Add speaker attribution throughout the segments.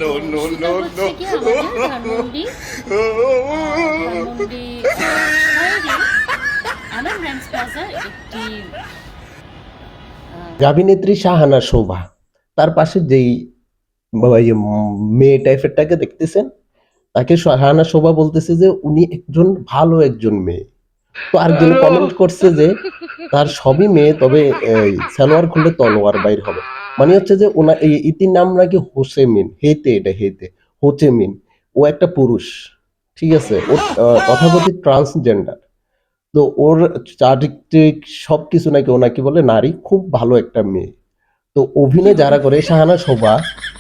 Speaker 1: No, no,
Speaker 2: সেটা
Speaker 1: no,
Speaker 2: হচ্ছে
Speaker 1: no.
Speaker 2: কি আমাদের ধানমন্ডি আনন্দ ব্র্যান্ডস প্লাজার একটি
Speaker 3: গাভিনেত্রী শাহানা শোভা, তার পাশে যেই ওই মেয়ে টাইপেরটাকে দেখতেছেন, তাকে শাহানা শোভা বলতেছে যে উনি একজন ভালো একজন মেয়ে। তো আরেকজনে কমেন্ট করছে যে তার সবই মেয়ে, তবে এই সালোয়ার খুললে তলোয়ার বাইর হবে। মানে হচ্ছে যে ওনা এই ইতির নাম নাকি হোসেমিন, হেতে, এটা হেতে, হোচেমিন। ও একটা পুরুষ, ঠিক আছে, ও তথাকথিত ট্রান্সজেন্ডার। তো ওর চারিত্রিক সবকিছু নাকি ও নাকি বলে নারী, খুব ভালো একটা মেয়ে। তো অভিনয় যারা করে, শাহানা শোভা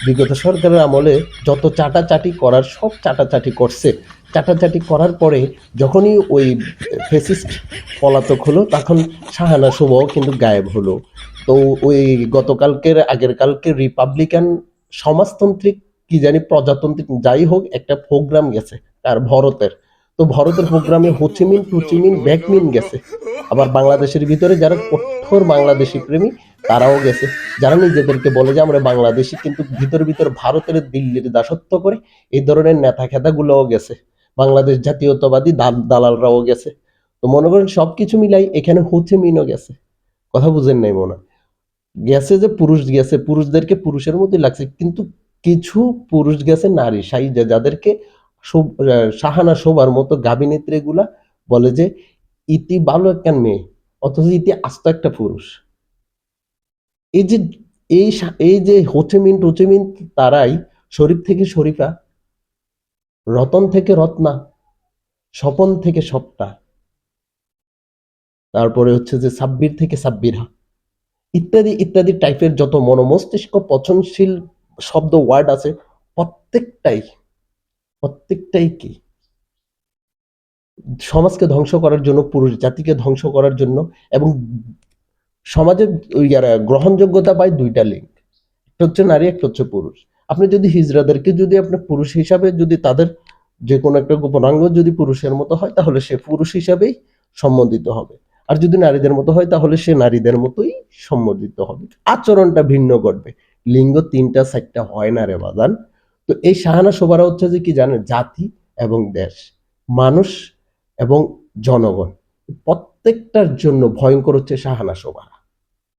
Speaker 3: বিগত সরকারের আমলে যত চাটাচাটি করার সব চাটাচাটি করছে। চাটাচাটি করার পরে যখনই ওই ফেসিস্ট পলাতক হলো, তখন শাহানা শোভাও কিন্তু গায়েব হলো। তো ওই গতকালকের আগের কালকে রিপাবলিকান সমাজতান্ত্রিক কি জানি প্রজাতান্ত্রিক যাই হোক একটা প্রোগ্রাম গেছে আর ভরতের। তো ভরতের প্রোগ্রামে Ho Chi Minh
Speaker 1: No,
Speaker 3: টুচিমিন
Speaker 1: no, no,
Speaker 3: ব্যাকমিন
Speaker 1: no.
Speaker 3: গেছে। আবার বাংলাদেশের ভিতরে যারা কঠোর বাংলাদেশি প্রেমী তারাও গেছে। যারা নিজেদেরকে বলে যে আমরা বাংলাদেশি, কিন্তু ভিতরে ভিতরে ভারতের দিল্লির দাসত্ব করে, এই ধরনের নেতা খেতাগুলোও গেছে। বাংলাদেশ জাতীয়তাবাদী দালালরাও গেছে। তো মনে করেন সবকিছু মিলাই এখানে হোচিমিনও গেছে। কথা বুঝেন নাই মনে হয়? গেছে যে পুরুষ গেছে, পুরুষদেরকে পুরুষের মধ্যে লাগছে, কিন্তু কিছু পুরুষ গেছে নারী সাইজে, যাদেরকে শাহানা শোভার মতো গাভিনেত্রী গুলা বলে যে ইতি ভালো একটা মেয়ে, অথচ ইতি আস্ত একটা পুরুষ। এই যে এই যে হোচেমিন টোচেমিন, তারাই শরীফ থেকে শরীফা, রতন থেকে রত্না, স্বপন থেকে সপ্তা, তারপরে হচ্ছে যে সাব্বির থেকে সাব্বিরা, ইত্যাদি ইত্যাদি টাইপের যত মনোমস্তিষ্ক পচনশীল শব্দ ওয়ার্ড আছে, প্রত্যেকটাই প্রত্যেকটাই কি সমাজকে ধ্বংস করার জন্য, পুরুষ জাতিকে ধ্বংস করার জন্য। এবং সমাজের গ্রহণযোগ্যতা পায় দুইটা লিঙ্গ, একটা হচ্ছে নারী, একটা হচ্ছে পুরুষ। আপনি যদি হিজড়াদেরকে যদি আপনি পুরুষ হিসাবে যদি তাদের যে কোনো একটা গোপনাঙ্গ যদি পুরুষের মতো হয়, তাহলে সে পুরুষ হিসাবেই সম্মোদিত হবে। আর যদি নারীদের মতো হয়, তাহলে সে নারীদের মতোই সম্মোদিত হবে, আচরণটা ভিন্ন করবে। লিঙ্গ তিনটা চারটা হয় না রে বাজান। তো এই শাহানা শোভারা হচ্ছে যে কি জানেন, জাতি এবং দেশ, মানুষ এবং জনগণ, প্রত্যেকটার জন্য ভয়ঙ্কর হচ্ছে শাহানা শোভা।